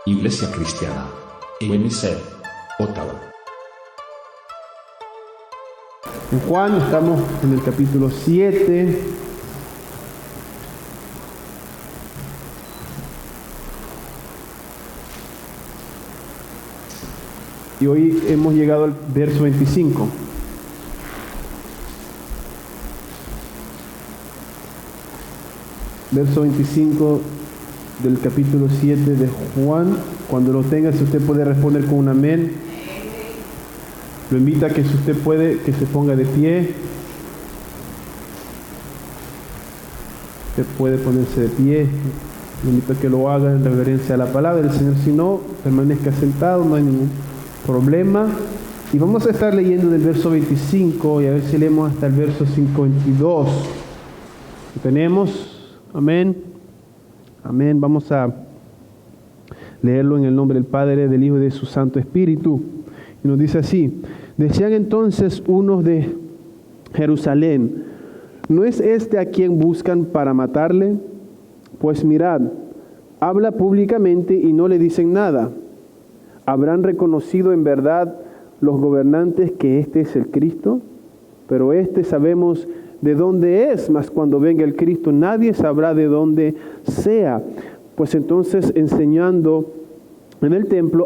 Iglesia Cristiana, UNC, Ottawa. En Juan estamos en el capítulo 7. Y hoy hemos llegado al verso 25. Verso 25 del capítulo 7 de Juan. Cuando lo tenga, si usted puede responder con un amén. Lo invito a que, si usted puede, que se ponga de pie. Usted puede ponerse de pie. Lo invito a que lo haga en reverencia a la palabra del Señor. Si no, permanezca sentado, no hay ningún problema. Y vamos a estar leyendo del verso 25 y a ver si leemos hasta el verso 52. ¿Lo tenemos? Amén. Amén. Vamos a leerlo en el nombre del Padre, del Hijo y de su Santo Espíritu. Y nos dice así: decían entonces unos de Jerusalén: ¿no es este a quien buscan para matarle? Pues mirad, habla públicamente y no le dicen nada. ¿Habrán reconocido en verdad los gobernantes que este es el Cristo? Pero este sabemos de dónde es, mas cuando venga el Cristo nadie sabrá de dónde sea. Pues entonces, enseñando en el templo,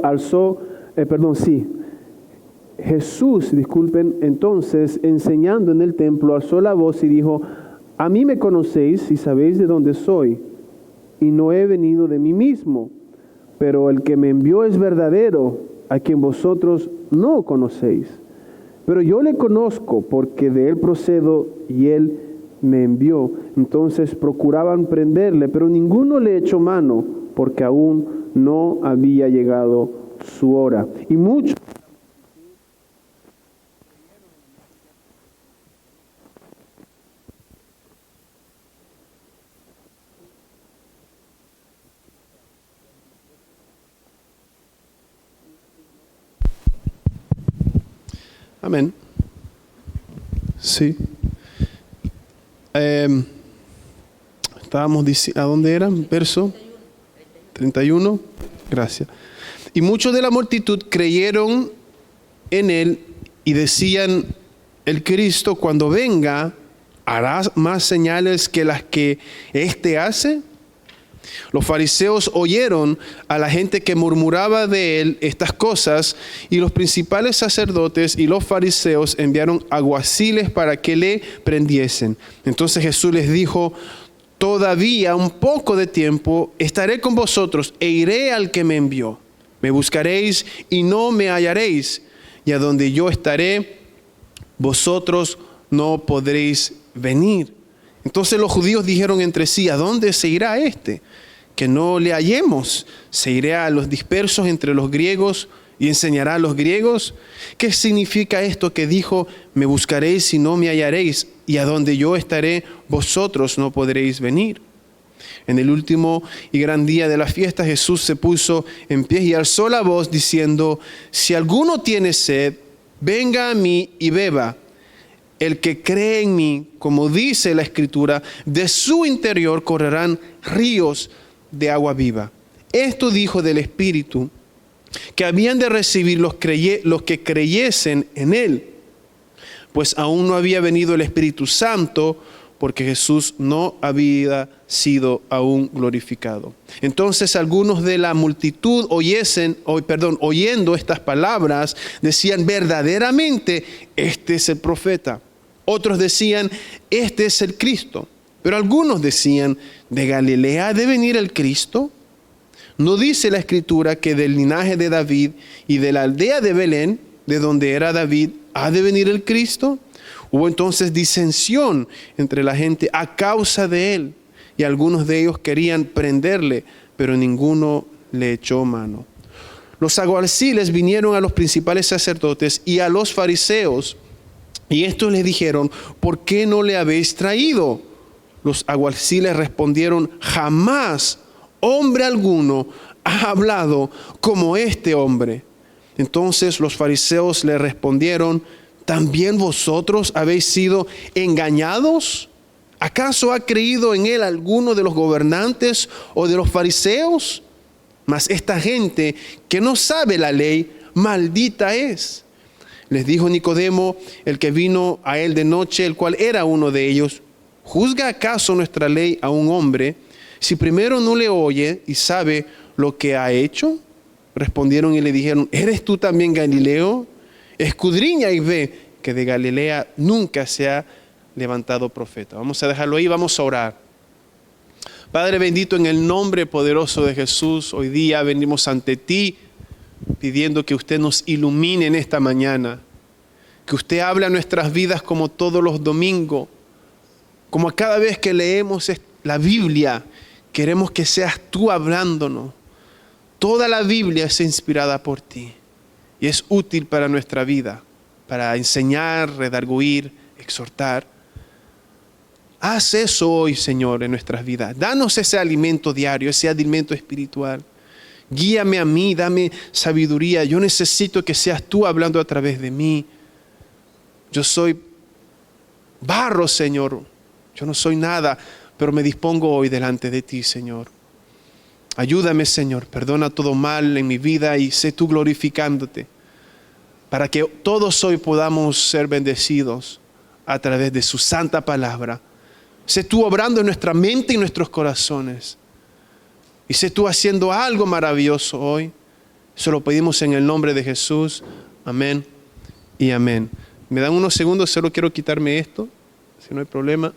entonces enseñando en el templo, alzó la voz y dijo: a mí me conocéis y sabéis de dónde soy, y no he venido de mí mismo, pero el que me envió es verdadero, a quien vosotros no conocéis. Pero yo le conozco, porque de él procedo y él me envió. Entonces procuraban prenderle, pero ninguno le echó mano, porque aún no había llegado su hora. Y muchos Amén. Sí. Estábamos diciendo, ¿a dónde era? Verso 31. Gracias. Y muchos de la multitud creyeron en él y decían: el Cristo, cuando venga, hará más señales que las que éste hace. Los fariseos oyeron a la gente que murmuraba de él estas cosas, y los principales sacerdotes y los fariseos enviaron alguaciles para que le prendiesen. Entonces Jesús les dijo: todavía un poco de tiempo estaré con vosotros e iré al que me envió. Me buscaréis y no me hallaréis, y a donde yo estaré, vosotros no podréis venir. Entonces los judíos dijeron entre sí: ¿a dónde se irá este? Que no le hallemos. ¿Se irá a los dispersos entre los griegos y enseñará a los griegos? ¿Qué significa esto que dijo: me buscaréis y no me hallaréis, y a donde yo estaré, vosotros no podréis venir? En el último y gran día de la fiesta, Jesús se puso en pie y alzó la voz diciendo: si alguno tiene sed, venga a mí y beba. El que cree en mí, como dice la Escritura, de su interior correrán ríos de agua viva. Esto dijo del Espíritu que habían de recibir los que creyesen en él, pues aún no había venido el Espíritu Santo, porque Jesús no había sido aún glorificado. Entonces algunos de la multitud oyendo estas palabras, decían: verdaderamente este es el profeta. Otros decían: este es el Cristo. Pero algunos decían: ¿de Galilea ha de venir el Cristo? ¿No dice la Escritura que del linaje de David y de la aldea de Belén, de donde era David, ha de venir el Cristo? Hubo entonces disensión entre la gente a causa de él, y algunos de ellos querían prenderle, pero ninguno le echó mano. Los alguaciles vinieron a los principales sacerdotes y a los fariseos, y estos les dijeron: ¿por qué no le habéis traído? Los alguaciles respondieron: jamás hombre alguno ha hablado como este hombre. Entonces los fariseos le respondieron: ¿también vosotros habéis sido engañados? ¿Acaso ha creído en él alguno de los gobernantes o de los fariseos? Mas esta gente que no sabe la ley, maldita es. Les dijo Nicodemo, el que vino a él de noche, el cual era uno de ellos: ¿juzga acaso nuestra ley a un hombre si primero no le oye y sabe lo que ha hecho? Respondieron y le dijeron: ¿eres tú también Galileo? Escudriña y ve que de Galilea nunca se ha levantado profeta. Vamos a dejarlo ahí, vamos a orar. Padre bendito, en el nombre poderoso de Jesús, hoy día venimos ante ti pidiendo que usted nos ilumine en esta mañana, que usted hable a nuestras vidas como todos los domingos, como a cada vez que leemos la Biblia, queremos que seas tú hablándonos. Toda la Biblia es inspirada por ti y es útil para nuestra vida, para enseñar, redarguir, exhortar. Haz eso hoy, Señor, en nuestras vidas. Danos ese alimento diario, ese alimento espiritual. Guíame a mí, dame sabiduría. Yo necesito que seas tú hablando a través de mí. Yo soy barro, Señor. Yo no soy nada, pero me dispongo hoy delante de ti, Señor. Ayúdame, Señor. Perdona todo mal en mi vida y sé tú glorificándote, para que todos hoy podamos ser bendecidos a través de su santa palabra. Sé tú obrando en nuestra mente y nuestros corazones. Y sé tú haciendo algo maravilloso hoy. Eso lo pedimos en el nombre de Jesús. Amén y amén. Me dan unos segundos, solo quiero quitarme esto, si no hay problema.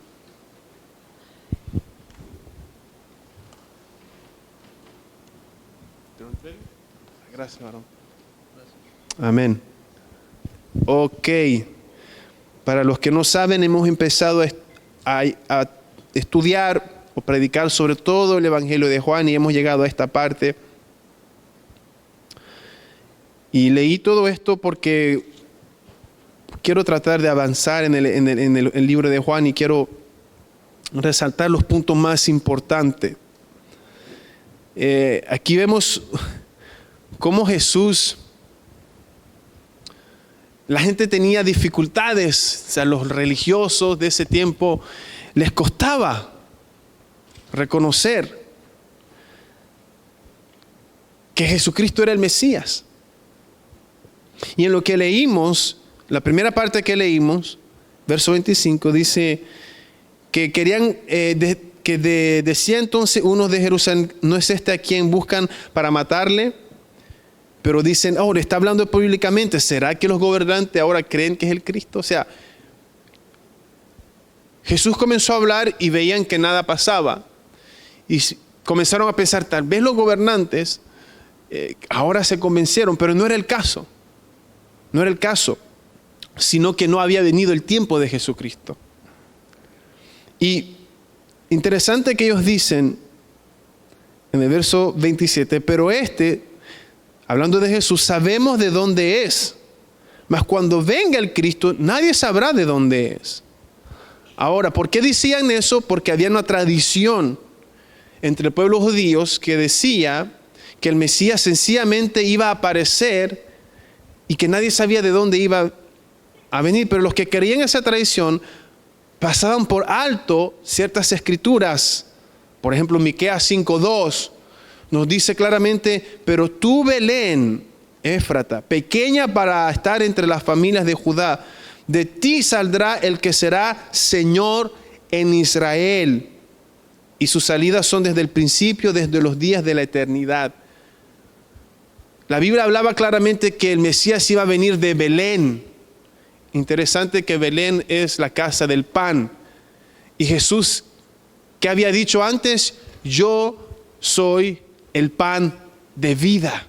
Gracias, varón. Amén. Ok. Para los que no saben, hemos empezado a estudiar o predicar sobre todo el Evangelio de Juan y hemos llegado a esta parte. Y leí todo esto porque quiero tratar de avanzar en el libro de Juan y quiero resaltar los puntos más importantes. Aquí vemos cómo Jesús, la gente tenía dificultades, o sea, los religiosos de ese tiempo les costaba reconocer que Jesucristo era el Mesías. Y en lo que leímos, la primera parte que leímos, verso 25, dice que querían, decía entonces unos de Jerusalén: ¿no es este a quien buscan para matarle? Pero dicen: ahora está hablando públicamente, ¿será que los gobernantes ahora creen que es el Cristo? O sea, Jesús comenzó a hablar y veían que nada pasaba. Y comenzaron a pensar, tal vez los gobernantes ahora se convencieron, pero no era el caso. No era el caso, sino que no había venido el tiempo de Jesucristo. Y interesante que ellos dicen en el verso 27, pero hablando de Jesús, sabemos de dónde es, mas cuando venga el Cristo, nadie sabrá de dónde es. Ahora, ¿por qué decían eso? Porque había una tradición entre el pueblo judío que decía que el Mesías sencillamente iba a aparecer y que nadie sabía de dónde iba a venir. Pero los que creían esa tradición pasaban por alto ciertas escrituras. Por ejemplo, Miqueas 5:2 nos dice claramente: pero tú, Belén, Éfrata, pequeña para estar entre las familias de Judá, de ti saldrá el que será Señor en Israel, y sus salidas son desde el principio, desde los días de la eternidad. La Biblia hablaba claramente que el Mesías iba a venir de Belén. Interesante que Belén es la casa del pan. Y Jesús, ¿qué había dicho antes? Yo soy el pan de vida.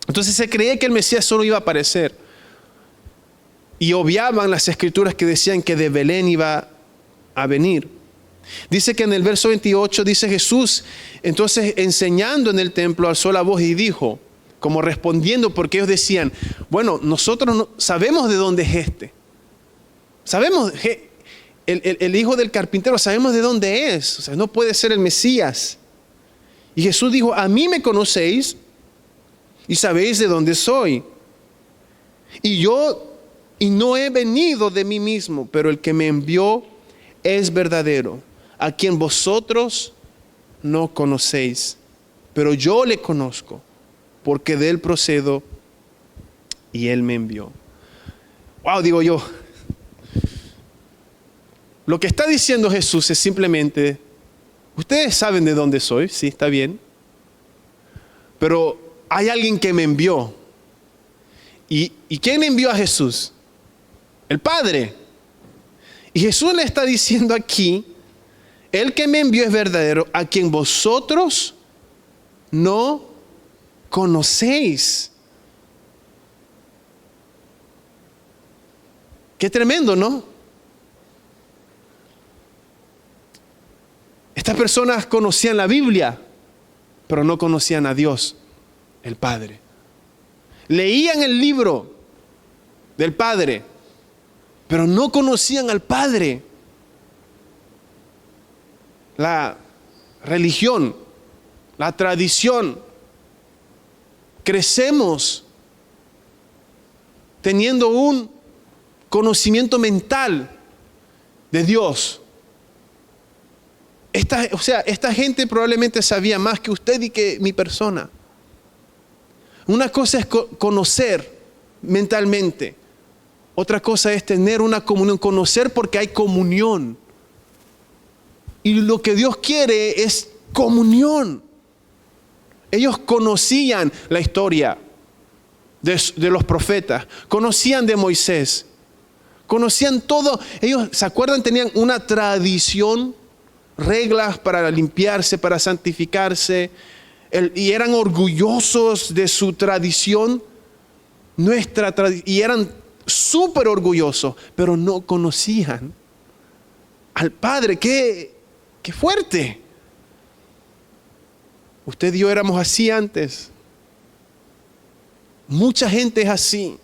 Entonces se creía que el Mesías solo iba a aparecer. Y obviaban las escrituras que decían que de Belén iba a venir. Dice que en el verso 28 dice Jesús, entonces enseñando en el templo, alzó la voz y dijo, como respondiendo, porque ellos decían: bueno, nosotros no sabemos de dónde es este. Sabemos, el hijo del carpintero, sabemos de dónde es. O sea, no puede ser el Mesías. Y Jesús dijo: a mí me conocéis y sabéis de dónde soy. Y no he venido de mí mismo, pero el que me envió es verdadero, a quien vosotros no conocéis. pero yo le conozco, porque de él procedo y él me envió. Wow, digo yo. Lo que está diciendo Jesús es simplemente, ustedes saben de dónde soy, sí, está bien, pero hay alguien que me envió. ¿Y quién envió a Jesús? El Padre. Y Jesús le está diciendo aquí, el que me envió es verdadero, a quien vosotros no conocéis. Qué tremendo, ¿no? Estas personas conocían la Biblia, pero no conocían a Dios, el Padre. Leían el libro del Padre, pero no conocían al Padre. La religión, la tradición, crecemos teniendo un conocimiento mental de Dios. Esta gente probablemente sabía más que usted y que mi persona. Una cosa es conocer mentalmente. Otra cosa es tener una comunión. Conocer porque hay comunión. Y lo que Dios quiere es comunión. Ellos conocían la historia de los profetas. Conocían de Moisés. Conocían todo. Ellos, ¿se acuerdan? Tenían una tradición, reglas para limpiarse, para santificarse, y eran orgullosos de su tradición, y eran súper orgullosos, pero no conocían al Padre. ¡Qué fuerte! Usted y yo éramos así antes. Mucha gente es así.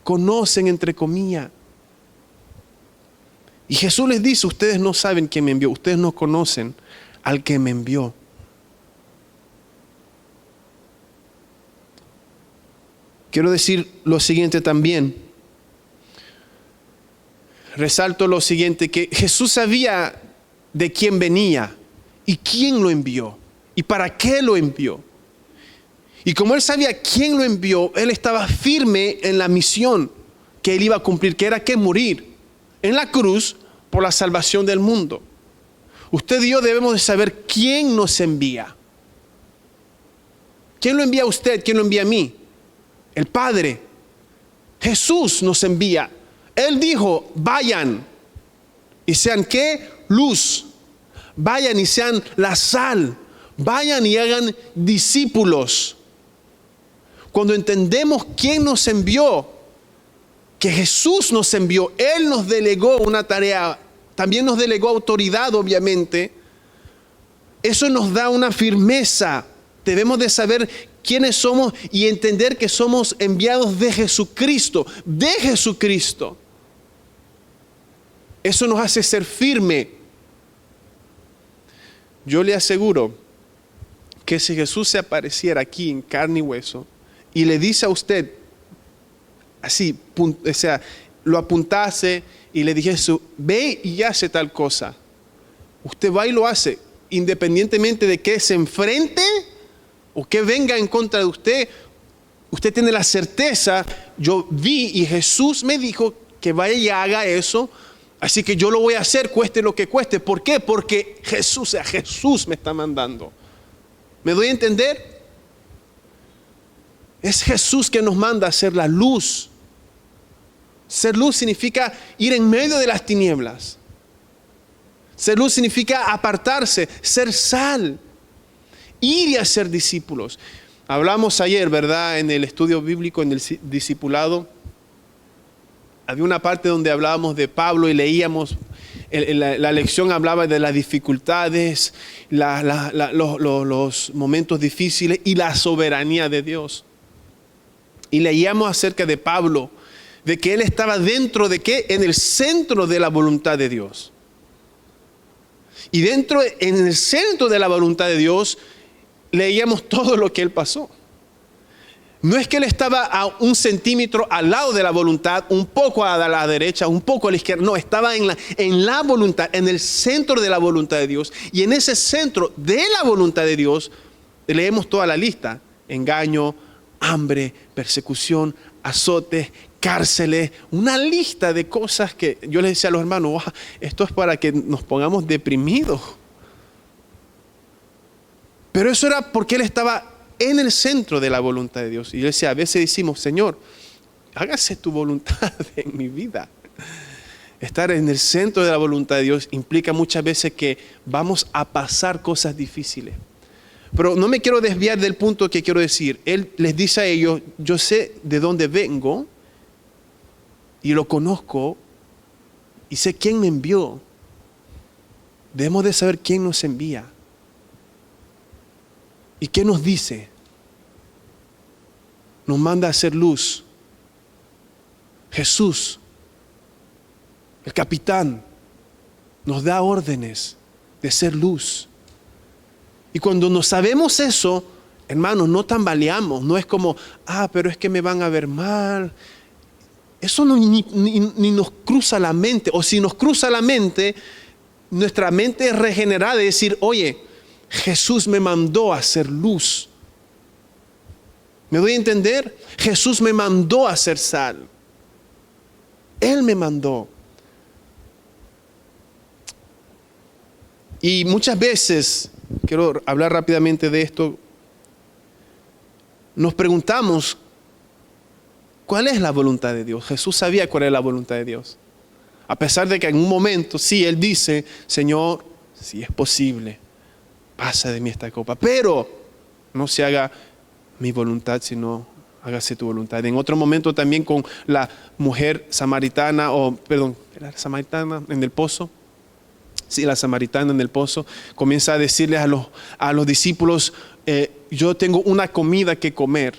Conocen entre comillas. Y Jesús les dice, ustedes no saben quién me envió, ustedes no conocen al que me envió. Quiero decir lo siguiente también. Resalto lo siguiente, que Jesús sabía de quién venía y quién lo envió y para qué lo envió. Y como él sabía quién lo envió, él estaba firme en la misión que él iba a cumplir, que era que morir en la cruz por la salvación del mundo. Usted y yo debemos de saber quién nos envía. ¿Quién lo envía a usted? ¿Quién lo envía a mí? El Padre. Jesús nos envía. Él dijo, vayan y sean ¿qué? Luz. Vayan y sean la sal. Vayan y hagan discípulos. Cuando entendemos quién nos envió, que Jesús nos envió, Él nos delegó una tarea, también nos delegó autoridad, obviamente. Eso nos da una firmeza. Debemos de saber quiénes somos y entender que somos enviados de Jesucristo, de Jesucristo. Eso nos hace ser firme. Yo le aseguro que si Jesús se apareciera aquí en carne y hueso y le dice a usted, así, o sea, lo apuntase y le dijese, ve y hace tal cosa. Usted va y lo hace, independientemente de que se enfrente o que venga en contra de usted. Usted tiene la certeza, yo vi y Jesús me dijo que vaya y haga eso, así que yo lo voy a hacer, cueste lo que cueste. ¿Por qué? Porque Jesús me está mandando. ¿Me doy a entender? Es Jesús que nos manda a ser la luz. Ser luz significa ir en medio de las tinieblas. Ser luz significa apartarse, ser sal, ir y hacer discípulos. Hablamos ayer, ¿verdad? En el estudio bíblico, en el discipulado, había una parte donde hablábamos de Pablo y leíamos, la lección hablaba de las dificultades, los momentos difíciles y la soberanía de Dios. Y leíamos acerca de Pablo, de que él estaba dentro de ¿qué? En el centro de la voluntad de Dios. Y en el centro de la voluntad de Dios, leíamos todo lo que él pasó. No es que él estaba a 1 centímetro al lado de la voluntad, un poco a la derecha, un poco a la izquierda. No, estaba en la voluntad, en el centro de la voluntad de Dios. Y en ese centro de la voluntad de Dios, leemos toda la lista: engaño, hambre, persecución, azotes, cárceles, una lista de cosas que yo les decía a los hermanos: wow, esto es para que nos pongamos deprimidos. Pero eso era porque él estaba en el centro de la voluntad de Dios. Y yo decía, a veces decimos: Señor, hágase tu voluntad en mi vida. Estar en el centro de la voluntad de Dios implica muchas veces que vamos a pasar cosas difíciles. Pero no me quiero desviar del punto que quiero decir. Él les dice a ellos: yo sé de dónde vengo y lo conozco y sé quién me envió. Debemos de saber quién nos envía. ¿Y qué nos dice? Nos manda a hacer luz. Jesús, el capitán, nos da órdenes de ser luz. Y cuando no sabemos eso, hermanos, no tambaleamos. No es como: pero es que me van a ver mal. Eso ni nos cruza la mente. O si nos cruza la mente, nuestra mente es regenerada y decir: oye, Jesús me mandó a hacer luz. ¿Me doy a entender? Jesús me mandó a hacer sal. Él me mandó. Y muchas veces, quiero hablar rápidamente de esto, nos preguntamos: ¿cuál es la voluntad de Dios? Jesús sabía cuál es la voluntad de Dios. A pesar de que en un momento, sí, Él dice: Señor, si es posible, pasa de mí esta copa, pero no se haga mi voluntad, sino hágase tu voluntad. En otro momento también con la mujer samaritana, ¿era samaritana en el pozo? Sí, la samaritana en el pozo, comienza a decirles a los discípulos: yo tengo una comida que comer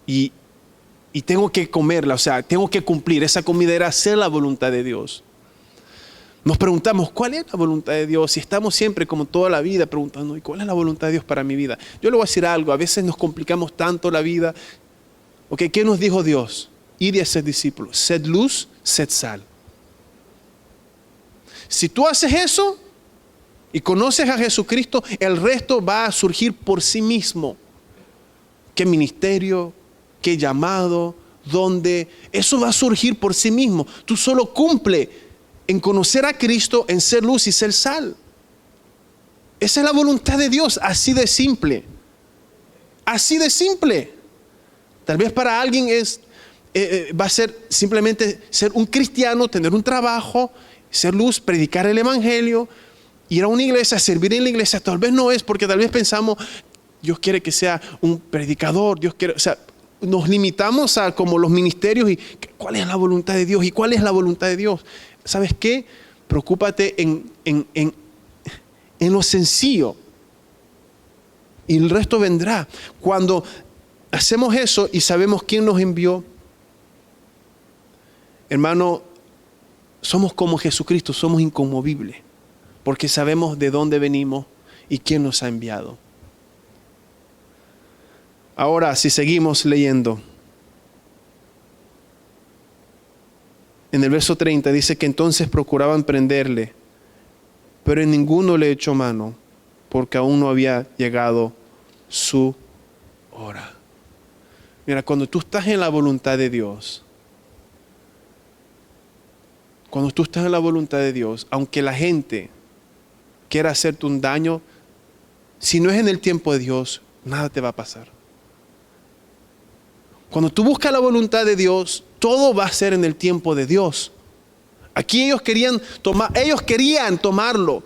y tengo que comerla, o sea, tengo que cumplir. Esa comida era hacer la voluntad de Dios. Nos preguntamos: ¿cuál es la voluntad de Dios? Y estamos siempre, como toda la vida, preguntando: ¿y cuál es la voluntad de Dios para mi vida? Yo le voy a decir algo: a veces nos complicamos tanto la vida. ¿Qué nos dijo Dios? Id y haced discípulos, sed luz, sed sal. Si tú haces eso y conoces a Jesucristo, el resto va a surgir por sí mismo. ¿Qué ministerio? ¿Qué llamado? ¿Dónde? Eso va a surgir por sí mismo. Tú solo cumple en conocer a Cristo, en ser luz y ser sal. Esa es la voluntad de Dios, así de simple. Así de simple. Tal vez para alguien va a ser simplemente ser un cristiano, tener un trabajo, ser luz, predicar el evangelio, ir a una iglesia, servir en la iglesia. Tal vez no es, porque tal vez pensamos: Dios quiere que sea un predicador, Dios quiere, o sea, nos limitamos a como los ministerios y ¿cuál es la voluntad de Dios? ¿Y cuál es la voluntad de Dios? ¿Sabes qué? Preocúpate en lo sencillo y el resto vendrá. Cuando hacemos eso y sabemos quién nos envió, hermano, somos como Jesucristo, somos inconmovibles, porque sabemos de dónde venimos y quién nos ha enviado. Ahora, si seguimos leyendo, en el verso 30 dice que entonces procuraban prenderle, pero en ninguno le echó mano, porque aún no había llegado su hora. Mira, cuando tú estás en la voluntad de Dios, aunque la gente quiera hacerte un daño, si no es en el tiempo de Dios, nada te va a pasar. Cuando tú buscas la voluntad de Dios, todo va a ser en el tiempo de Dios. Aquí ellos querían tomarlo,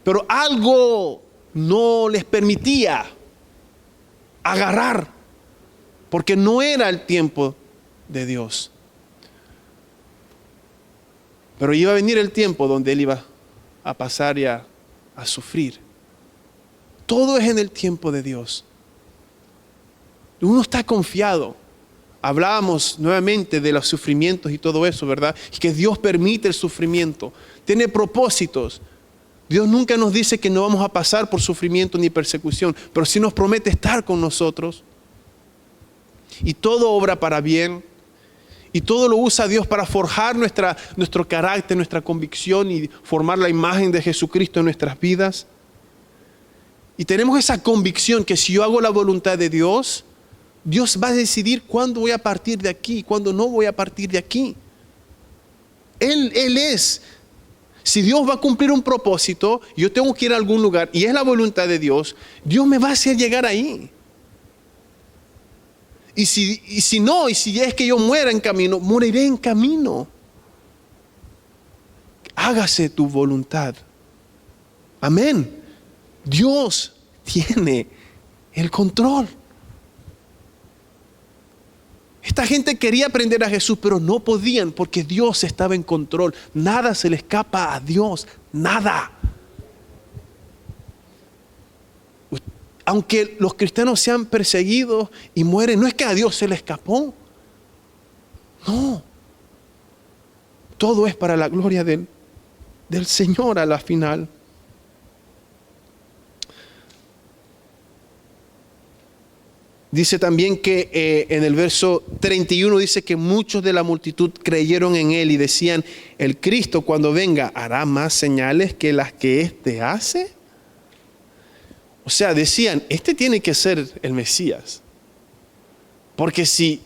pero algo no les permitía agarrar, porque no era el tiempo de Dios. Pero iba a venir el tiempo donde él iba a pasar y a sufrir. Todo es en el tiempo de Dios. Uno está confiado. Hablábamos nuevamente de los sufrimientos y todo eso, ¿verdad? Y que Dios permite el sufrimiento. Tiene propósitos. Dios nunca nos dice que no vamos a pasar por sufrimiento ni persecución, pero sí nos promete estar con nosotros. y todo obra para bien. Y todo lo usa Dios para forjar nuestro carácter, nuestra convicción y formar la imagen de Jesucristo en nuestras vidas. Y tenemos esa convicción que si yo hago la voluntad de Dios, Dios va a decidir cuándo voy a partir de aquí y cuándo no voy a partir de aquí. Él es. Si Dios va a cumplir un propósito, yo tengo que ir a algún lugar y es la voluntad de Dios, Dios me va a hacer llegar ahí. Y si es que yo muera en camino, moriré en camino. Hágase tu voluntad. Amén. Dios tiene el control. Esta gente quería aprender a Jesús, pero no podían porque Dios estaba en control. Nada se le escapa a Dios, nada. Aunque los cristianos sean perseguidos y mueren, no es que a Dios se le escapó. No. Todo es para la gloria del Señor a la final. Dice también que en el verso 31 dice que muchos de la multitud creyeron en él y decían, el Cristo cuando venga hará más señales que las que éste hace. O sea, decían, este tiene que ser el Mesías. Porque si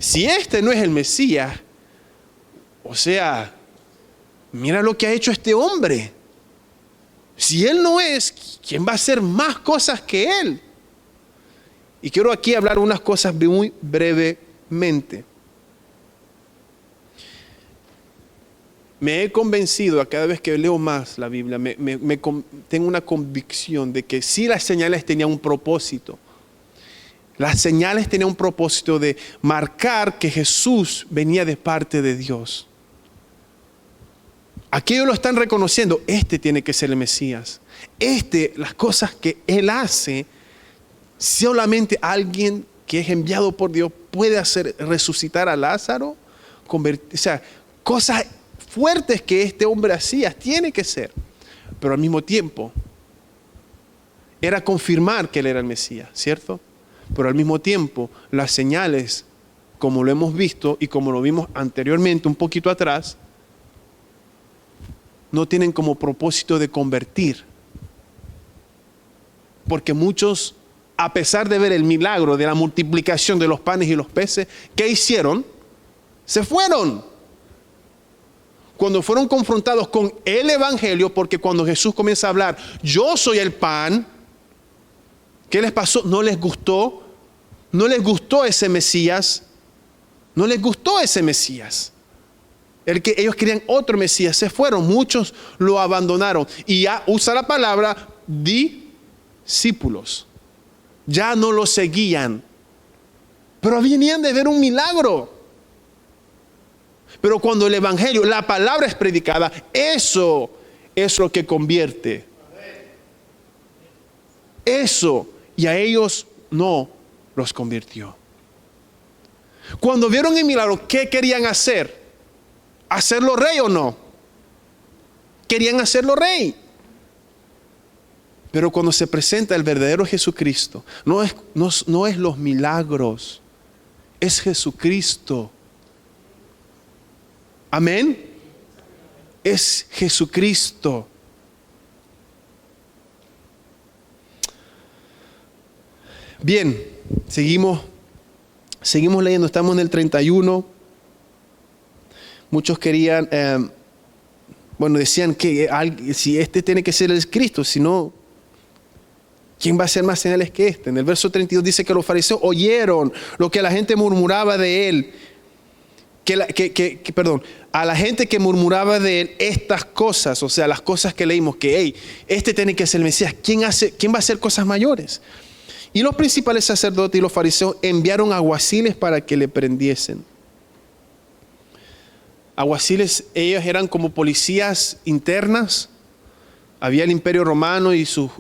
este no es el Mesías, o sea, mira lo que ha hecho este hombre. Si él no es, ¿quién va a hacer más cosas que él? Y quiero aquí hablar unas cosas muy brevemente. Me he convencido, a cada vez que leo más la Biblia, tengo una convicción de que sí las señales tenían un propósito. Las señales tenían un propósito de marcar que Jesús venía de parte de Dios. Aquellos lo están reconociendo, este tiene que ser el Mesías. Las cosas que Él hace, solamente alguien que es enviado por Dios puede hacer resucitar a Lázaro, cosas fuertes que este hombre hacía, tiene que ser. Pero al mismo tiempo, era confirmar que Él era el Mesías, ¿cierto? Pero al mismo tiempo, las señales, como lo hemos visto y como lo vimos anteriormente, un poquito atrás, no tienen como propósito de convertir. Porque muchos, a pesar de ver el milagro de la multiplicación de los panes y los peces, ¿qué hicieron? Se fueron. Cuando fueron confrontados con el Evangelio, porque cuando Jesús comienza a hablar, yo soy el pan, ¿qué les pasó? No les gustó ese Mesías, no les gustó ese Mesías. Ellos querían otro Mesías, se fueron, muchos lo abandonaron. Y ya usa la palabra discípulos, ya no lo seguían, pero venían de ver un milagro. Pero cuando el Evangelio, la palabra es predicada, eso es lo que convierte. Eso, y a ellos no los convirtió. Cuando vieron el milagro, ¿qué querían hacer? ¿Hacerlo rey o no? Querían hacerlo rey. Pero cuando se presenta el verdadero Jesucristo, no es los milagros, es Jesucristo. Amén. Es Jesucristo. Bien, seguimos leyendo, estamos en el 31. Muchos querían, decían que si este tiene que ser el Cristo, si no, ¿quién va a hacer más señales que este? En el verso 32 dice que los fariseos oyeron lo que la gente murmuraba de él. A la gente que murmuraba de él estas cosas, o sea, las cosas que leímos, que este tiene que ser el Mesías, ¿quién va a hacer cosas mayores? Y los principales sacerdotes y los fariseos enviaron alguaciles para que le prendiesen. Alguaciles, ellos eran como policías internas. Había el Imperio Romano y su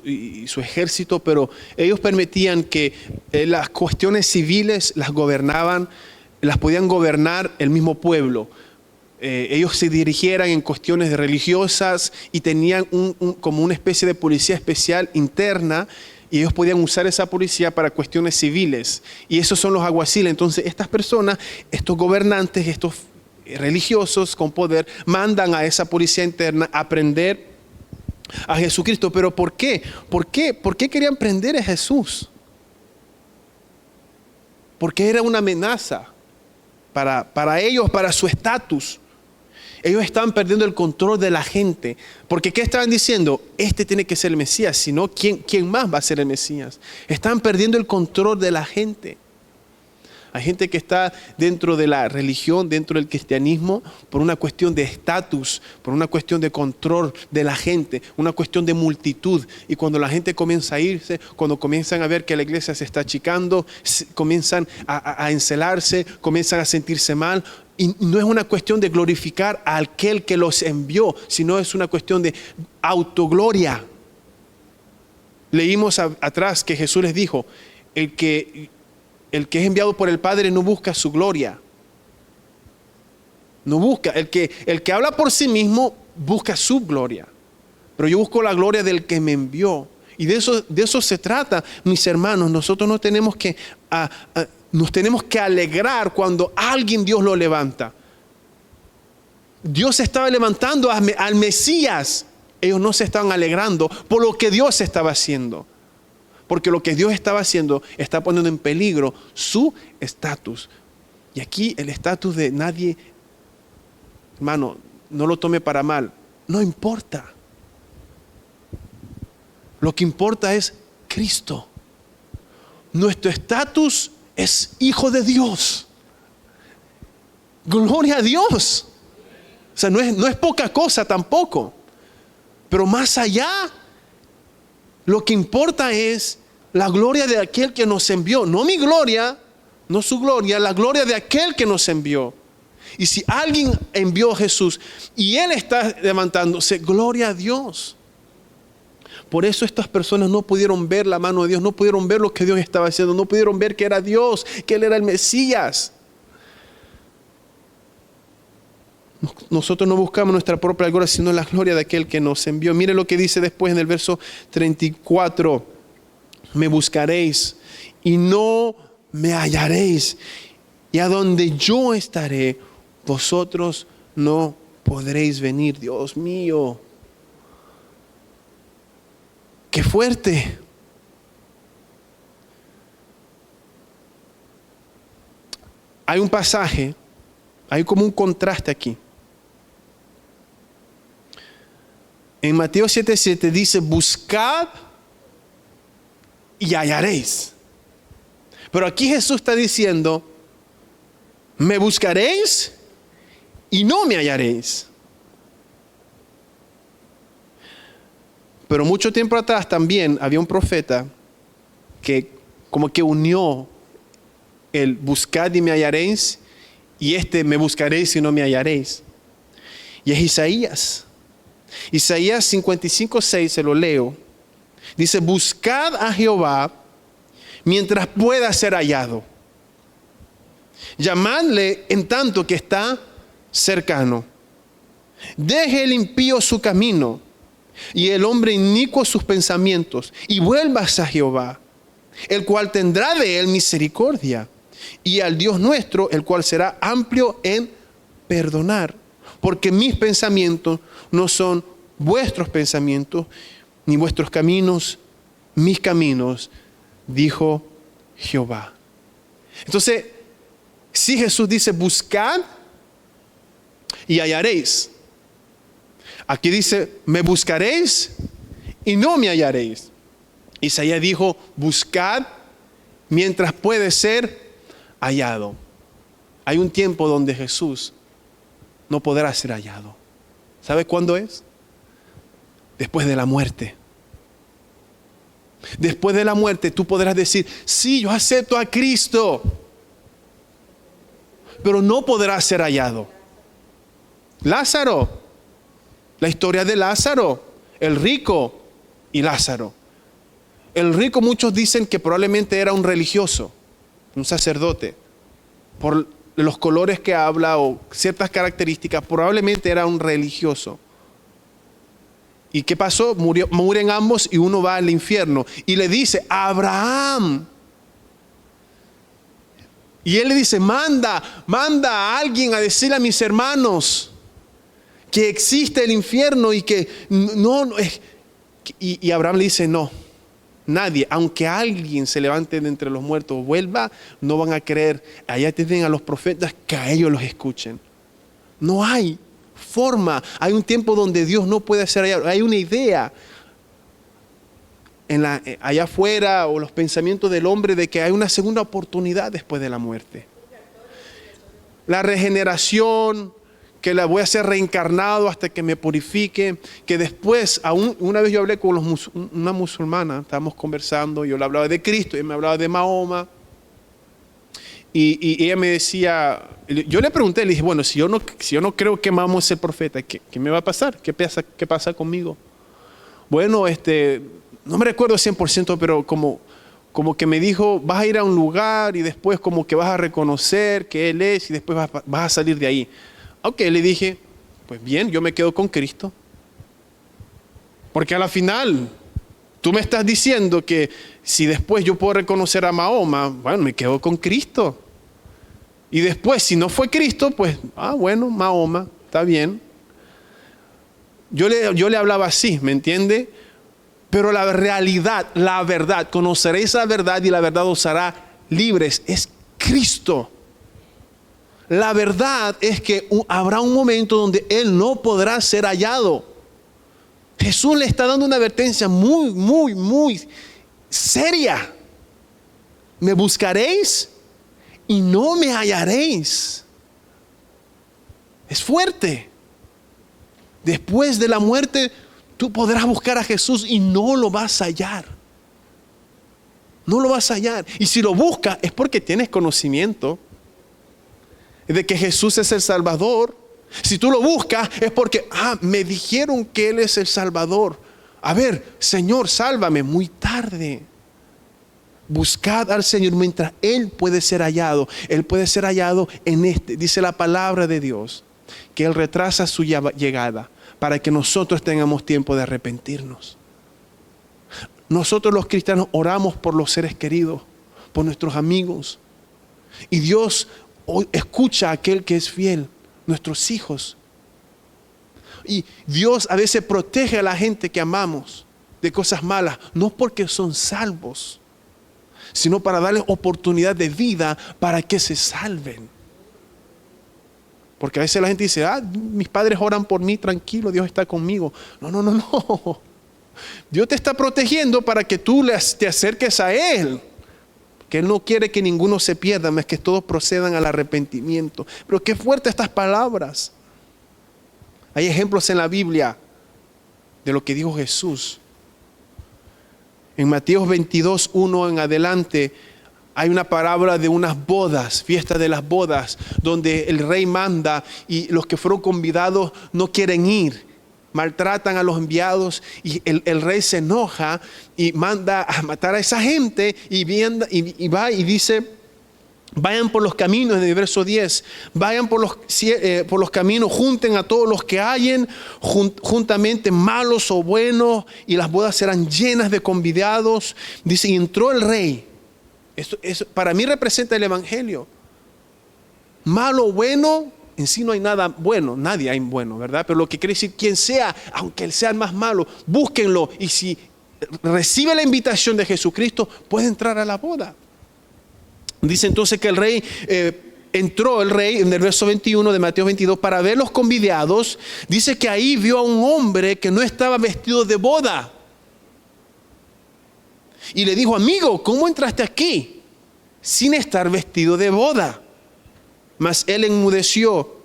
ejército, pero ellos permitían que las cuestiones civiles las podían gobernar el mismo pueblo. Ellos se dirigieran en cuestiones religiosas y tenían como una especie de policía especial interna Y ellos podían usar esa policía para cuestiones civiles. Y esos son los alguaciles. Entonces estas personas, estos gobernantes, estos religiosos con poder, mandan a esa policía interna a prender a Jesucristo. ¿Pero por qué? ¿Por qué querían prender a Jesús? Porque era una amenaza para ellos, para su estatus. Ellos estaban perdiendo el control de la gente. Porque ¿qué estaban diciendo? Este tiene que ser el Mesías. Si no, ¿quién más va a ser el Mesías? Estaban perdiendo el control de la gente. Hay gente que está dentro de la religión, dentro del cristianismo, por una cuestión de estatus, por una cuestión de control de la gente, una cuestión de multitud. Y cuando la gente comienza a irse, cuando comienzan a ver que la iglesia se está achicando, comienzan a encelarse, comienzan a sentirse mal. Y no es una cuestión de glorificar a aquel que los envió, sino es una cuestión de autogloria. Leímos atrás que Jesús les dijo, el que es enviado por el Padre no busca su gloria. No busca. El que habla por sí mismo busca su gloria. Pero yo busco la gloria del que me envió. Y de eso se trata, mis hermanos. Nosotros nos tenemos que alegrar cuando alguien Dios lo levanta. Dios estaba levantando al Mesías. Ellos no se estaban alegrando por lo que Dios estaba haciendo. Porque lo que Dios estaba haciendo está poniendo en peligro su estatus. Y aquí el estatus de nadie, hermano, no lo tome para mal. No importa. Lo que importa es Cristo. Nuestro estatus es hijo de Dios. Gloria a Dios. O sea, no es poca cosa tampoco. Pero más allá, lo que importa es la gloria de aquel que nos envió. No mi gloria, no su gloria, la gloria de aquel que nos envió. Y si alguien envió a Jesús y Él está levantándose, gloria a Dios. Por eso estas personas no pudieron ver la mano de Dios, no pudieron ver lo que Dios estaba haciendo, no pudieron ver que era Dios, que Él era el Mesías. Nosotros no buscamos nuestra propia gloria, sino la gloria de aquel que nos envió. Mire lo que dice después en el verso 34. Me buscaréis y no me hallaréis. Y a donde yo estaré, vosotros no podréis venir. Dios mío. ¡Qué fuerte! Hay un pasaje, hay como un contraste aquí. En Mateo 7:7 dice, buscad y hallaréis. Pero aquí Jesús está diciendo, me buscaréis y no me hallaréis. Pero mucho tiempo atrás también había un profeta que como que unió el buscad y me hallaréis y me buscaréis y no me hallaréis. Y es Isaías. Isaías 55:6, se lo leo. Dice, buscad a Jehová mientras pueda ser hallado. Llamadle en tanto que está cercano. Deje el impío su camino y el hombre inicuo sus pensamientos, y vuelvas a Jehová, el cual tendrá de él misericordia, y al Dios nuestro, el cual será amplio en perdonar. Porque mis pensamientos no son vuestros pensamientos, ni vuestros caminos, mis caminos, dijo Jehová. Entonces, si Jesús dice, buscad y hallaréis. Aquí dice, me buscaréis y no me hallaréis. Isaías dijo, buscad mientras puede ser hallado. Hay un tiempo donde Jesús no podrá ser hallado. ¿Sabe cuándo es? Después de la muerte. Después de la muerte tú podrás decir, sí, yo acepto a Cristo, pero no podrá ser hallado. Lázaro, la historia de Lázaro, el rico y Lázaro. El rico, muchos dicen que probablemente era un religioso, un sacerdote, por los colores que habla o ciertas características, probablemente era un religioso. ¿Y qué pasó? Mueren ambos y uno va al infierno. Y le dice, Abraham. Y él le dice, manda a alguien a decirle a mis hermanos que existe el infierno y que no es. Y Abraham le dice, no, nadie, aunque alguien se levante de entre los muertos, vuelva, no van a creer. Allá tienen a los profetas que a ellos los escuchen. No hay forma. Hay un tiempo donde Dios no puede hacer allá. Hay una idea allá afuera, o los pensamientos del hombre, de que hay una segunda oportunidad después de la muerte. La regeneración, que la voy a ser reencarnado hasta que me purifique, que después, una vez yo hablé con una musulmana, estábamos conversando, yo le hablaba de Cristo, ella me hablaba de Mahoma, y ella me decía, yo le pregunté, le dije, bueno, si yo no creo que Mahoma es el profeta, ¿qué me va a pasar? ¿Qué pasa conmigo? Bueno, no me recuerdo 100%, pero como que me dijo, vas a ir a un lugar y después como que vas a reconocer que Él es y después vas a salir de ahí. Ok, le dije, pues bien, yo me quedo con Cristo. Porque a la final, tú me estás diciendo que si después yo puedo reconocer a Mahoma, bueno, me quedo con Cristo. Y después, si no fue Cristo, pues, bueno, Mahoma, está bien. Yo le hablaba así, ¿me entiende? Pero la realidad, la verdad, conoceréis la verdad y la verdad os hará libres, es Cristo. La verdad es que habrá un momento donde Él no podrá ser hallado. Jesús le está dando una advertencia muy, muy, muy seria. Me buscaréis y no me hallaréis. Es fuerte. Después de la muerte, tú podrás buscar a Jesús y no lo vas a hallar. No lo vas a hallar. Y si lo buscas es porque tienes conocimiento de que Jesús es el Salvador. Si tú lo buscas es porque, me dijeron que Él es el Salvador. A ver, Señor, sálvame. Muy tarde. Buscad al Señor mientras Él puede ser hallado. Él puede ser hallado dice la palabra de Dios, que Él retrasa su llegada para que nosotros tengamos tiempo de arrepentirnos. Nosotros los cristianos oramos por los seres queridos, por nuestros amigos. Y Dios escucha a aquel que es fiel, nuestros hijos. Y Dios a veces protege a la gente que amamos de cosas malas, no porque son salvos, sino para darles oportunidad de vida para que se salven. Porque a veces la gente dice, mis padres oran por mí, tranquilo, Dios está conmigo. No. Dios te está protegiendo para que tú te acerques a Él. Que Él no quiere que ninguno se pierda, más que todos procedan al arrepentimiento. Pero qué fuertes estas palabras. Hay ejemplos en la Biblia de lo que dijo Jesús. En Mateo 22:1 en adelante, hay una parábola de unas bodas, fiesta de las bodas, donde el rey manda y los que fueron convidados no quieren ir. Maltratan a los enviados y el rey se enoja y manda a matar a esa gente y va y dice, vayan por los caminos, en el verso 10, vayan por los caminos, junten a todos los que hallen juntamente, malos o buenos, y las bodas serán llenas de convidados. Dice, y entró el rey. Eso para mí representa el evangelio. Malo o bueno, en sí no hay nada bueno, nadie hay bueno, ¿verdad? Pero lo que quiere decir, quien sea, aunque él sea el más malo, búsquenlo, y si recibe la invitación de Jesucristo, puede entrar a la boda. Dice entonces que el rey, entró el rey en el verso 21 de Mateo 22 para ver los convidados. Dice que ahí vio a un hombre que no estaba vestido de boda. Y le dijo, amigo, ¿cómo entraste aquí sin estar vestido de boda? Mas él enmudeció.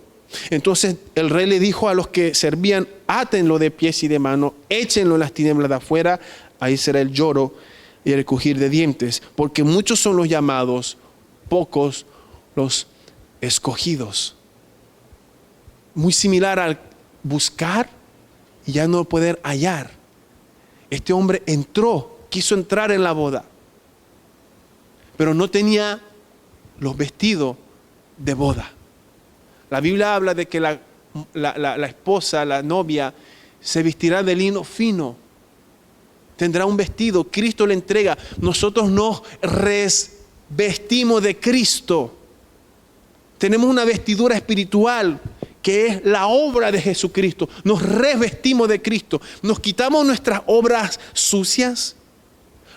Entonces el rey le dijo a los que servían, átenlo de pies y de manos, échenlo en las tinieblas de afuera, ahí será el lloro y el crujir de dientes, porque muchos son los llamados, pocos los escogidos. Muy similar al buscar y ya no poder hallar. Este hombre quiso entrar en la boda, pero no tenía los vestidos de boda. La Biblia habla de que la esposa, la novia, se vestirá de lino fino. Tendrá un vestido, Cristo le entrega. Nosotros nos revestimos de Cristo. Tenemos una vestidura espiritual que es la obra de Jesucristo. Nos revestimos de Cristo. Nos quitamos nuestras obras sucias,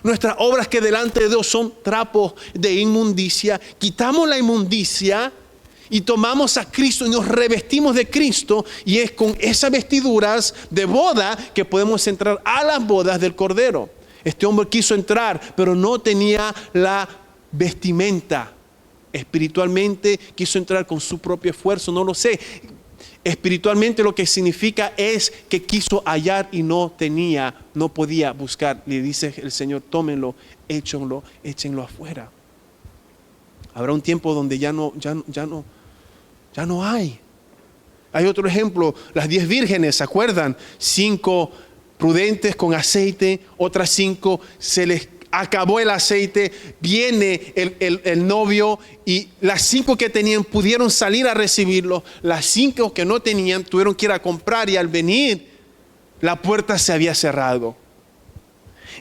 nuestras obras que delante de Dios son trapos de inmundicia. Quitamos la inmundicia y tomamos a Cristo y nos revestimos de Cristo, y es con esas vestiduras de boda que podemos entrar a las bodas del Cordero. Este hombre quiso entrar, pero no tenía la vestimenta. Espiritualmente quiso entrar con su propio esfuerzo, no lo sé. Espiritualmente lo que significa es que quiso hallar y no tenía, no podía buscar. Le dice el Señor: tómenlo, échenlo afuera. Habrá un tiempo donde ya no hay. Hay otro ejemplo, las 10 vírgenes, ¿se acuerdan? 5 prudentes con aceite, otras 5 se les acabó el aceite, viene el novio, y las 5 que tenían pudieron salir a recibirlo. Las 5 que no tenían tuvieron que ir a comprar, y al venir la puerta se había cerrado.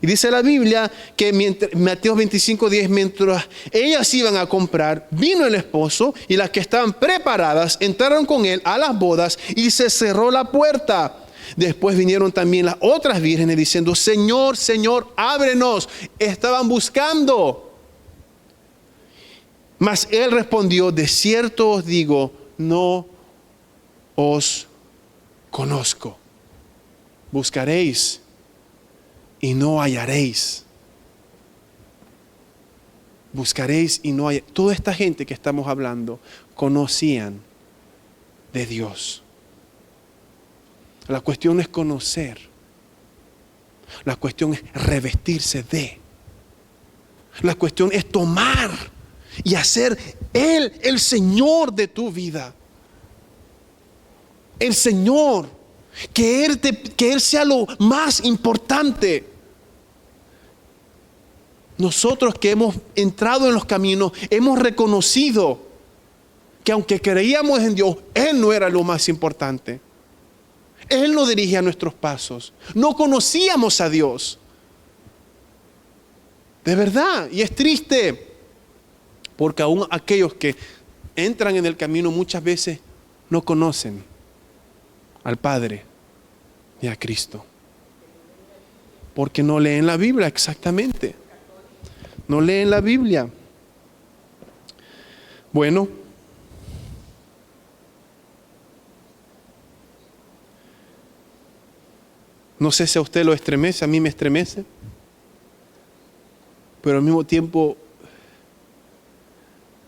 Y dice la Biblia que Mateo 25:10, mientras ellas iban a comprar, vino el esposo, y las que estaban preparadas entraron con él a las bodas y se cerró la puerta. Después vinieron también las otras vírgenes diciendo: Señor, Señor, ábrenos. Estaban buscando. Mas él respondió: de cierto os digo, no os conozco. Buscaréis y no hallaréis. Buscaréis y no hallaréis. Toda esta gente que estamos hablando conocían de Dios. La cuestión es conocer. La cuestión es revestirse de. La cuestión es tomar y hacer Él el Señor de tu vida. El Señor. Que Él sea lo más importante. Nosotros que hemos entrado en los caminos, hemos reconocido que aunque creíamos en Dios, Él no era lo más importante. Él no dirigía nuestros pasos. No conocíamos a Dios. De verdad. Y es triste, porque aún aquellos que entran en el camino muchas veces no conocen al Padre y a Cristo. Porque no leen la Biblia, exactamente. No leen la Biblia. Bueno. No sé si a usted lo estremece, a mí me estremece. Pero al mismo tiempo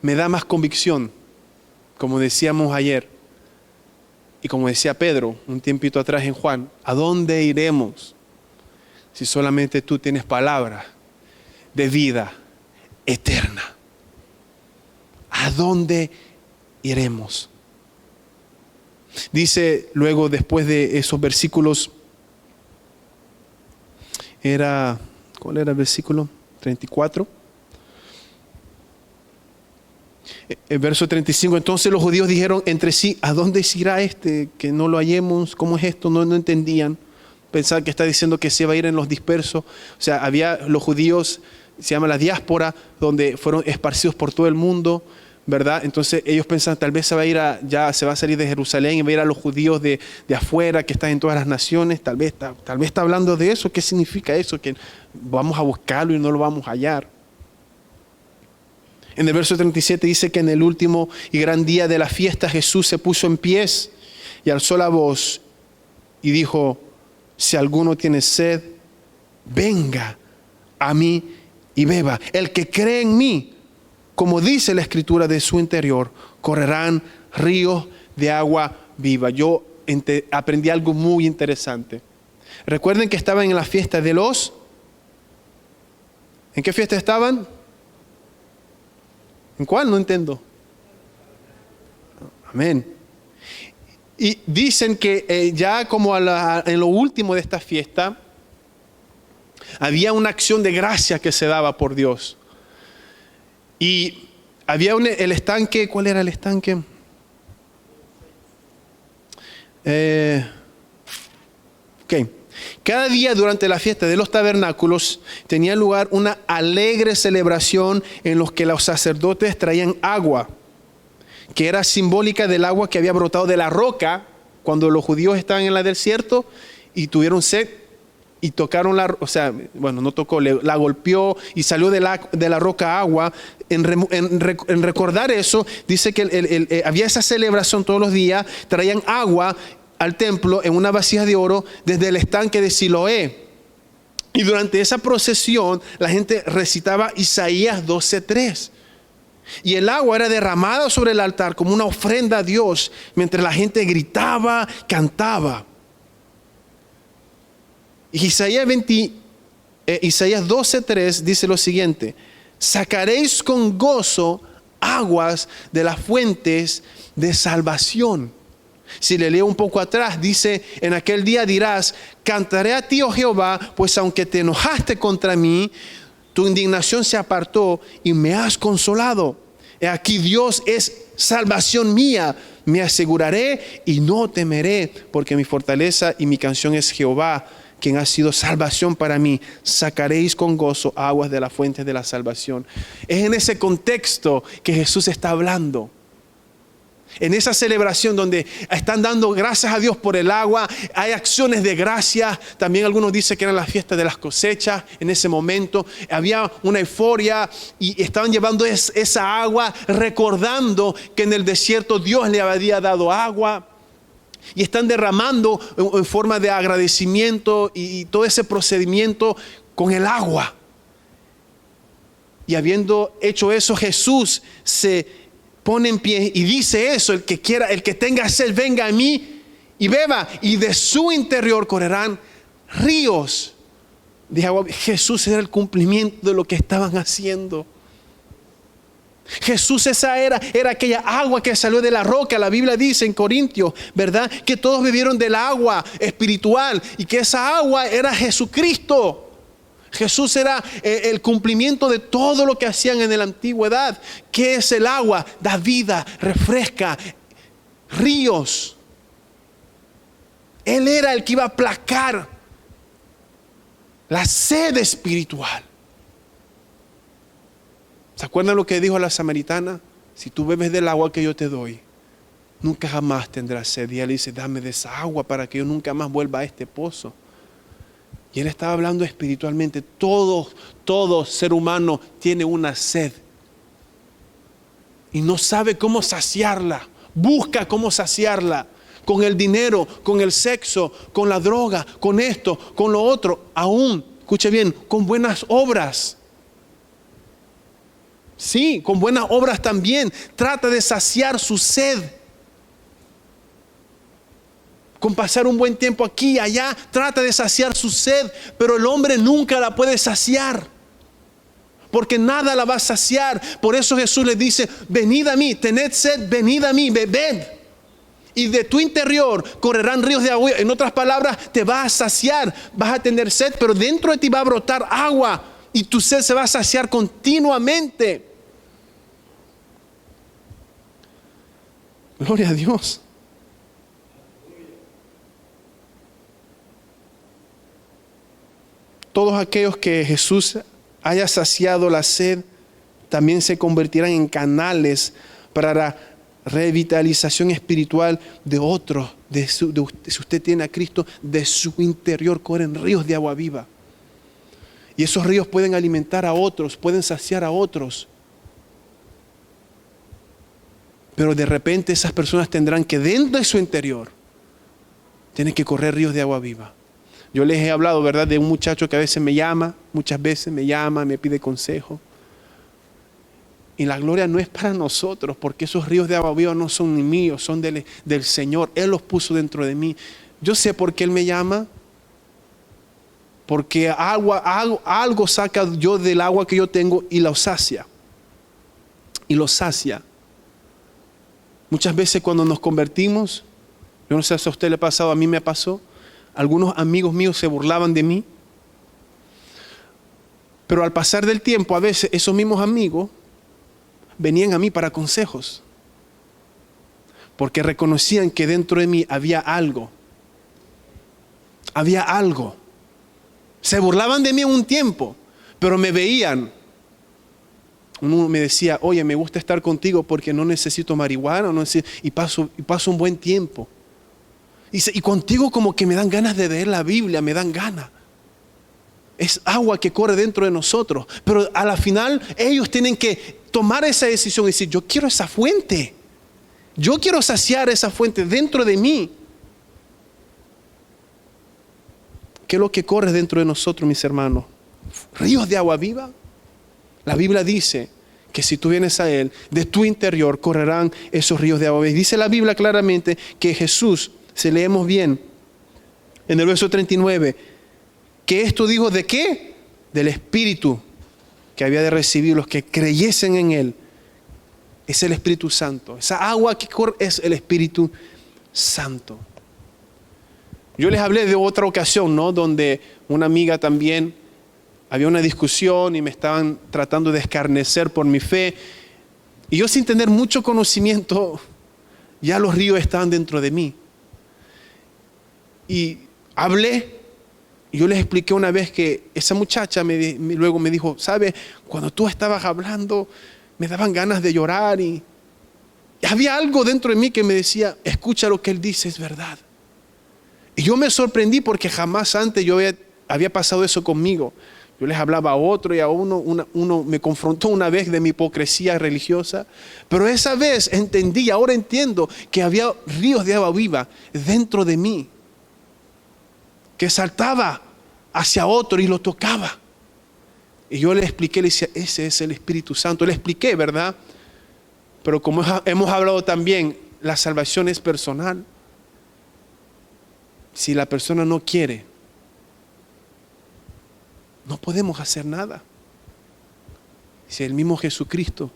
me da más convicción, como decíamos ayer, y como decía Pedro un tiempito atrás en Juan: ¿a dónde iremos si solamente tú tienes palabra de vida eterna? ¿A dónde iremos? Dice luego, después de esos versículos, ¿cuál era el versículo? 34. El verso 35, entonces los judíos dijeron entre sí: ¿a dónde se irá este que no lo hallemos? ¿Cómo es esto? No entendían. Pensaban que está diciendo que se va a ir en los dispersos. O sea, había los judíos, se llama la diáspora, donde fueron esparcidos por todo el mundo, ¿verdad? Entonces ellos pensaban: tal vez se va a ir ya se va a salir de Jerusalén y va a ir a los judíos de afuera que están en todas las naciones. Tal vez está hablando de eso. ¿Qué significa eso? Que vamos a buscarlo y no lo vamos a hallar. En el verso 37 dice que en el último y gran día de la fiesta Jesús se puso en pies y alzó la voz y dijo: si alguno tiene sed, venga a mí y beba. El que cree en mí, como dice la Escritura, de su interior correrán ríos de agua viva. Yo aprendí algo muy interesante. Recuerden que estaban en la fiesta de los... ¿En qué fiesta estaban? ¿En cuál? No entiendo. Amén. Y dicen que ya como en lo último de esta fiesta, había una acción de gracia que se daba por Dios. Y había el estanque. ¿Cuál era el estanque? Ok. Cada día durante la fiesta de los tabernáculos tenía lugar una alegre celebración en los que los sacerdotes traían agua, que era simbólica del agua que había brotado de la roca cuando los judíos estaban en el desierto y tuvieron sed y tocaron no tocó, la golpeó y salió de la roca agua. En recordar eso, dice que había esa celebración todos los días, traían agua al templo en una vasija de oro desde el estanque de Siloé. Y durante esa procesión la gente recitaba Isaías 12:3. Y el agua era derramada sobre el altar como una ofrenda a Dios, mientras la gente gritaba, cantaba. Y Isaías 12:3 dice lo siguiente: sacaréis con gozo aguas de las fuentes de salvación. Si le leo un poco atrás, dice: en aquel día dirás, cantaré a ti, oh Jehová, pues aunque te enojaste contra mí, tu indignación se apartó y me has consolado. He aquí Dios es salvación mía, me aseguraré y no temeré, porque mi fortaleza y mi canción es Jehová, quien ha sido salvación para mí. Sacaréis con gozo aguas de las fuentes de la salvación. Es en ese contexto que Jesús está hablando. En esa celebración donde están dando gracias a Dios por el agua, hay acciones de gracia. También algunos dicen que eran las fiestas de las cosechas. En ese momento había una euforia y estaban llevando esa agua, recordando que en el desierto Dios le había dado agua. Y están derramando en forma de agradecimiento y todo ese procedimiento con el agua. Y habiendo hecho eso, Jesús se pone en pie y dice eso: el que quiera, el que tenga sed, venga a mí y beba, y de su interior correrán ríos de agua. Jesús era el cumplimiento de lo que estaban haciendo. Jesús era aquella agua que salió de la roca. La Biblia dice en Corintios, ¿verdad?, que todos bebieron del agua espiritual y que esa agua era Jesucristo. Jesús era el cumplimiento de todo lo que hacían en la antigüedad. ¿Qué es el agua? Da vida, refresca, ríos. Él era el que iba a aplacar la sed espiritual. ¿Se acuerdan lo que dijo la samaritana? Si tú bebes del agua que yo te doy, nunca jamás tendrás sed. Y él dice: dame de esa agua para que yo nunca más vuelva a este pozo. Y él estaba hablando espiritualmente. Todo ser humano tiene una sed y no sabe cómo saciarla. Busca cómo saciarla con el dinero, con el sexo, con la droga, con esto, con lo otro. Aún, escuche bien, con buenas obras. Sí, con buenas obras también. Trata de saciar su sed. Con pasar un buen tiempo aquí y allá, trata de saciar su sed, pero el hombre nunca la puede saciar, porque nada la va a saciar. Por eso Jesús les dice: venid a mí, tened sed, venid a mí, bebed, y de tu interior correrán ríos de agua. En otras palabras, te vas a saciar, vas a tener sed, pero dentro de ti va a brotar agua y tu sed se va a saciar continuamente. Gloria a Dios. Todos aquellos que Jesús haya saciado la sed también se convertirán en canales para la revitalización espiritual de otros. Si usted tiene a Cristo, de su interior corren ríos de agua viva. Y esos ríos pueden alimentar a otros, pueden saciar a otros. Pero de repente esas personas tendrán que, dentro de su interior, tienen que correr ríos de agua viva. Yo les he hablado, ¿verdad?, de un muchacho que a veces me llama, muchas veces me llama, me pide consejo. Y la gloria no es para nosotros, porque esos ríos de agua viva no son ni míos, son del Señor. Él los puso dentro de mí. Yo sé por qué Él me llama, porque algo saca yo del agua que yo tengo y lo sacia. Y lo sacia. Muchas veces cuando nos convertimos, yo no sé si a usted le ha pasado, a mí me pasó. Algunos amigos míos se burlaban de mí. Pero al pasar del tiempo, a veces esos mismos amigos venían a mí para consejos. Porque reconocían que dentro de mí había algo. Había algo. Se burlaban de mí en un tiempo, pero me veían. Uno me decía, oye, me gusta estar contigo porque no necesito marihuana, y paso un buen tiempo. Y contigo como que me dan ganas de leer la Biblia, me dan ganas. Es agua que corre dentro de nosotros. Pero a la final ellos tienen que tomar esa decisión y decir, yo quiero esa fuente. Yo quiero saciar esa fuente dentro de mí. ¿Qué es lo que corre dentro de nosotros, mis hermanos? Ríos de agua viva. La Biblia dice que si tú vienes a Él, de tu interior correrán esos ríos de agua viva. Dice la Biblia claramente que Jesús, si leemos bien, en el verso 39, que esto dijo ¿de qué? Del Espíritu que había de recibir los que creyesen en Él. Es el Espíritu Santo. Esa agua que corre es el Espíritu Santo. Yo les hablé de otra ocasión, ¿no? Donde una amiga también, había una discusión y me estaban tratando de escarnecer por mi fe. Y yo sin tener mucho conocimiento, ya los ríos estaban dentro de mí. Y hablé. Y yo les expliqué una vez que esa muchacha luego me dijo, ¿sabes? Cuando tú estabas hablando, me daban ganas de llorar y había algo dentro de mí que me decía, escucha lo que él dice, es verdad. Y yo me sorprendí porque jamás antes yo había pasado eso conmigo. Yo les hablaba a otro y a uno me confrontó una vez de mi hipocresía religiosa. Pero esa vez entendí, ahora entiendo que había ríos de agua viva dentro de mí. Que saltaba hacia otro y lo tocaba. Y yo le expliqué, le decía, ese es el Espíritu Santo. Le expliqué, ¿verdad? Pero como hemos hablado también, la salvación es personal. Si la persona no quiere, no podemos hacer nada. Si el mismo Jesucristo